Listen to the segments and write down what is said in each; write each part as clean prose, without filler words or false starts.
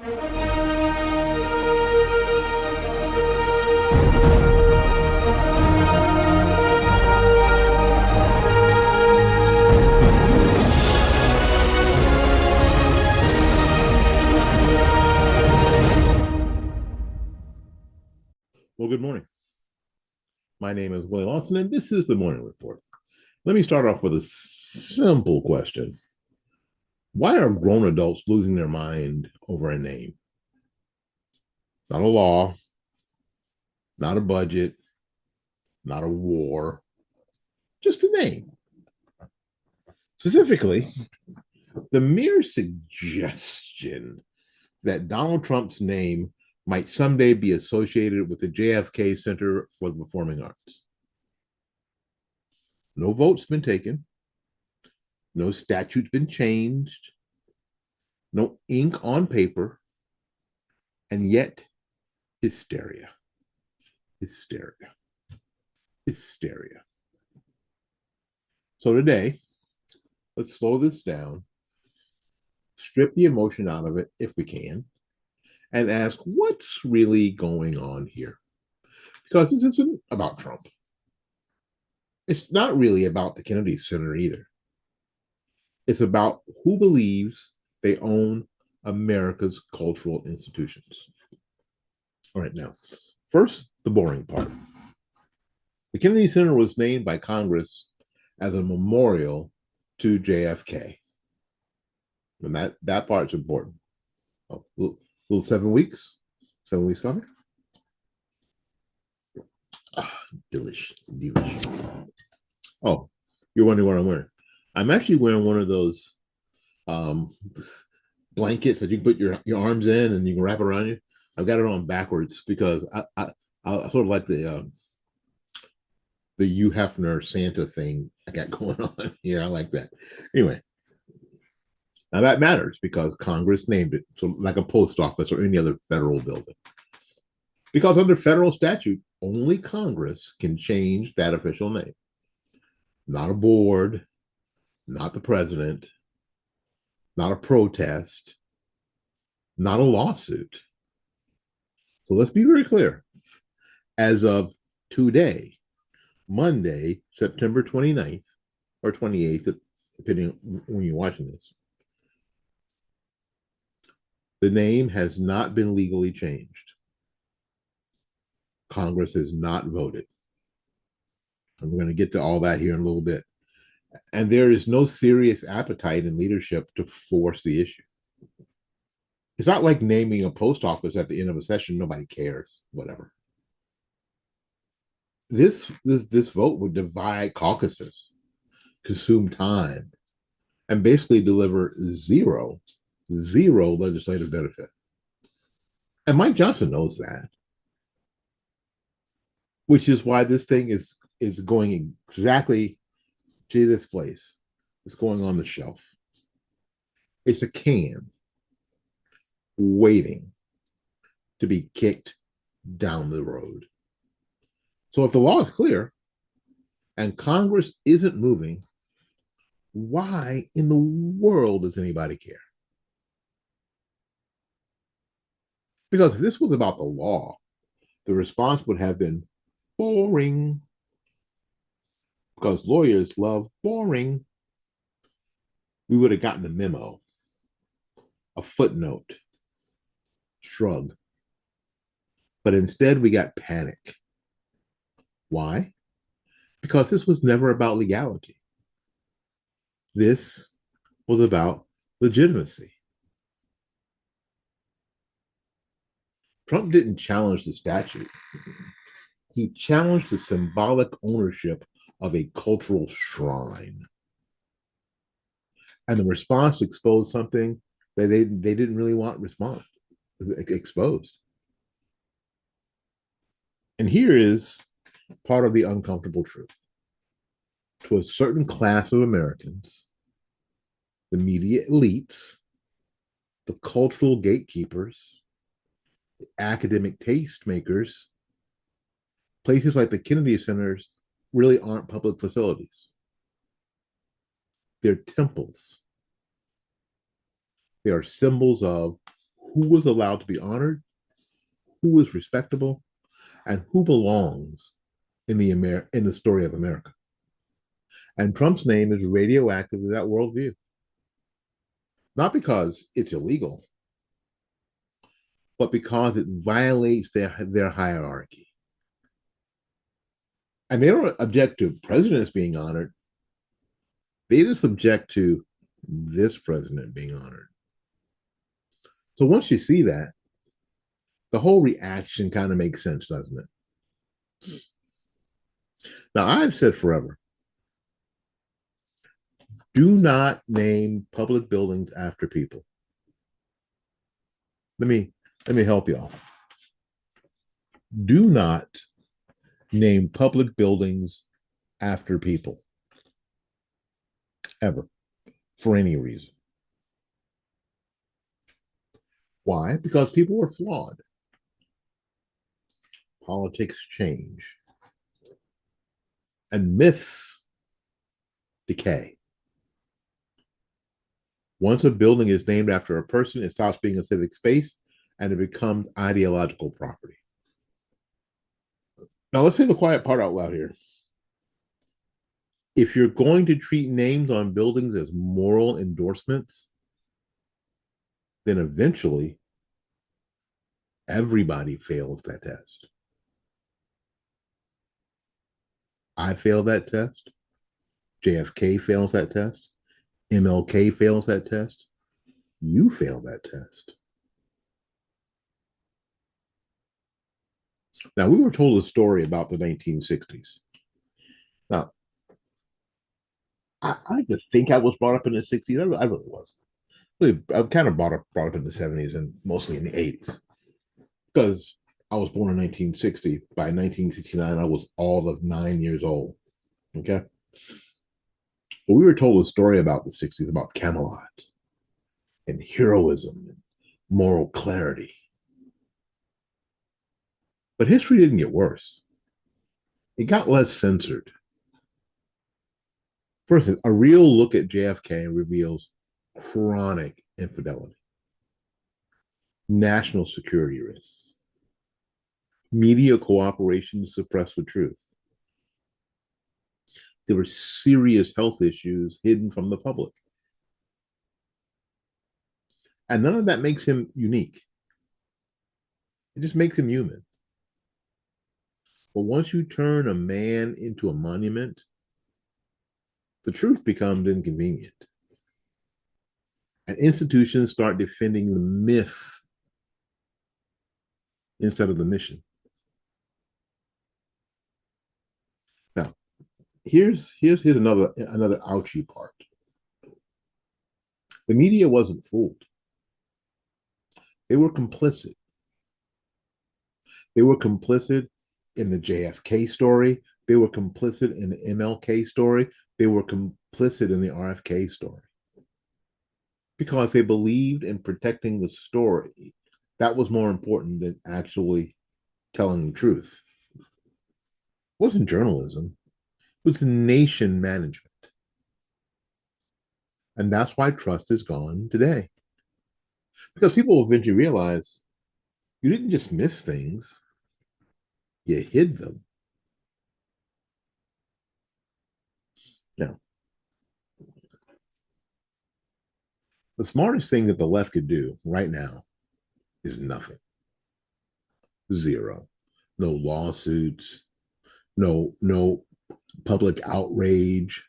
Well, good morning. My name is Willie Lawson, and this is the Morning Report. Let me start off with a simple question. Why are grown adults losing their mind over a name? Not a law, not a budget, not a war, just a name. Specifically, the mere suggestion that Donald Trump's name might someday be associated with the JFK Center for the Performing Arts. No vote's been taken. No statute's been changed. No ink on paper. And yet, hysteria. Hysteria. Hysteria. So today, let's slow this down, strip the emotion out of it if we can, and ask what's really going on here. Because this isn't about Trump. It's not really about the Kennedy Center either. It's about who believes they own America's cultural institutions. All right, now, first, the boring part. The Kennedy Center was named by Congress as a memorial to JFK. And that part's important. Oh, little 7 weeks? 7 weeks coffee? Delish. Oh, you're wondering what I'm wearing. I'm actually wearing one of those blankets that you can put your arms in and you can wrap around you. I've got it on backwards because I sort of like the Hugh Hefner Santa thing I got going on here. I like that. Anyway, now that matters because Congress named it, so like a post office or any other federal building. Because under federal statute, only Congress can change that official name. Not a board, not the president, not a protest, not a lawsuit. So let's be very clear. As of today, Monday, September 29th or 28th, depending on when you're watching this, the name has not been legally changed. Congress has not voted. And we're going to get to all that here in a little bit. And there is no serious appetite in leadership to force the issue. It's not like naming a post office at the end of a session. Nobody cares, whatever. This vote would divide caucuses, consume time, and basically deliver zero legislative benefit. And Mike Johnson knows that, which is why this thing is going exactly to this place. It's going on the shelf. It's a can waiting to be kicked down the road. So if the law is clear and Congress isn't moving, why in the world does anybody care? Because if this was about the law, the response would have been boring. Because lawyers love boring. We would have gotten a memo, a footnote, shrug. But instead, we got panic. Why? Because this was never about legality. This was about legitimacy. Trump didn't challenge the statute. He challenged the symbolic ownership of a cultural shrine. And the response exposed something that they didn't really want exposed. And here is part of the uncomfortable truth. To a certain class of Americans, the media elites, the cultural gatekeepers, the academic tastemakers, places like the Kennedy Centers really aren't public facilities. They're temples. They are symbols of who was allowed to be honored, who was respectable, and who belongs in the story of America. And Trump's name is radioactive to that worldview. Not because it's illegal, but because it violates their hierarchy. And they don't object to presidents being honored. They just object to this president being honored. So once you see that, the whole reaction kind of makes sense, doesn't it? Now, I've said forever, do not name public buildings after people. Let me help y'all. Do not name public buildings after people. Ever. For any reason. Why? Because people are flawed. Politics change. And myths decay. Once a building is named after a person, it stops being a civic space and it becomes ideological property. Now, let's say the quiet part out loud here. If you're going to treat names on buildings as moral endorsements, then eventually everybody fails that test. I failed that test. JFK fails that test. MLK fails that test. You fail that test. Now, we were told a story about the 1960s. Now, I like to think I was brought up in the 60s. I really was. I kind of brought up in the 70s and mostly in the 80s. Because I was born in 1960. By 1969, I was all of 9 years old. Okay? But we were told a story about the 60s, about Camelot and heroism and moral clarity. But history didn't get worse. It got less censored. For instance, a real look at JFK reveals chronic infidelity, national security risks, media cooperation to suppress the truth. There were serious health issues hidden from the public. And none of that makes him unique. It just makes him human. But once you turn a man into a monument, the truth becomes inconvenient. And institutions start defending the myth instead of the mission. Now, here's another ouchy part. The media wasn't fooled. They were complicit. They were complicit in the JFK story. They were complicit in the MLK story. They were complicit in the RFK story. Because they believed in protecting the story. That was more important than actually telling the truth. It wasn't journalism. It was nation management. And that's why trust is gone today. Because people eventually realize you didn't just miss things, you hid them. Now, the smartest thing that the left could do right now is nothing. Zero. No lawsuits, no public outrage,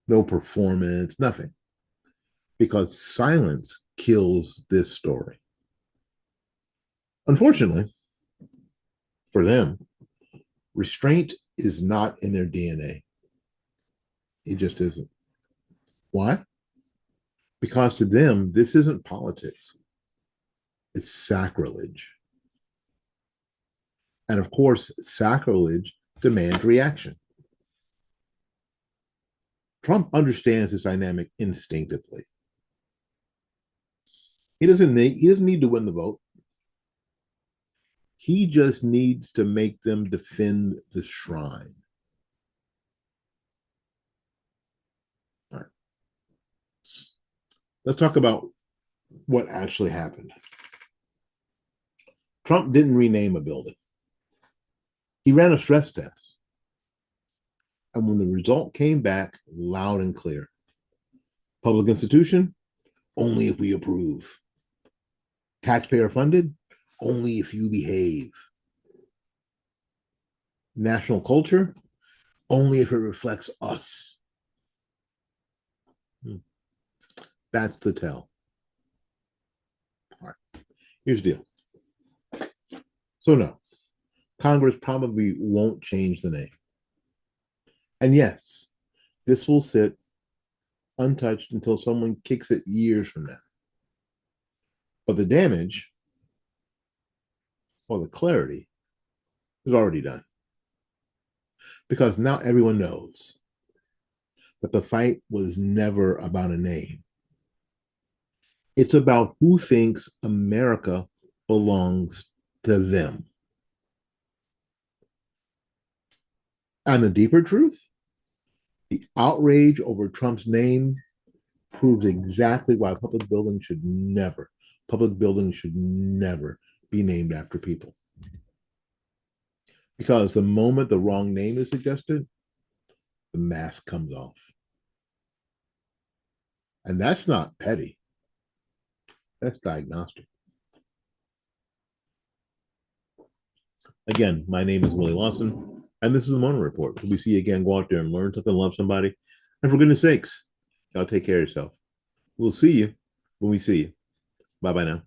no performance, nothing. Because silence kills this story. Unfortunately, for them, restraint is not in their DNA. It just isn't. Why? Because to them, this isn't politics. It's sacrilege. And of course, sacrilege demands reaction. Trump understands this dynamic instinctively. He doesn't need to win the vote. He just needs to make them defend the shrine. All right. Let's talk about what actually happened. Trump didn't rename a building. He ran a stress test. And when the result came back loud and clear, public institution, only if we approve. Taxpayer funded, only if you behave. National culture, only if it reflects us. That's the tell. All right, here's the deal. So no, Congress probably won't change the name. And yes, this will sit untouched until someone kicks it years from now. But the damage or the clarity is already done. Because now everyone knows that the fight was never about a name. It's about who thinks America belongs to them. And the deeper truth, the outrage over Trump's name proves exactly why public buildings should never be named after people. Because the moment the wrong name is suggested, the mask comes off. And that's not petty. That's diagnostic. Again, my name is Willie Lawson, and this is the Morning Report. Till we see you again, go out there and learn something, love somebody. And for goodness sakes, y'all take care of yourself. We'll see you when we see you. Bye-bye now.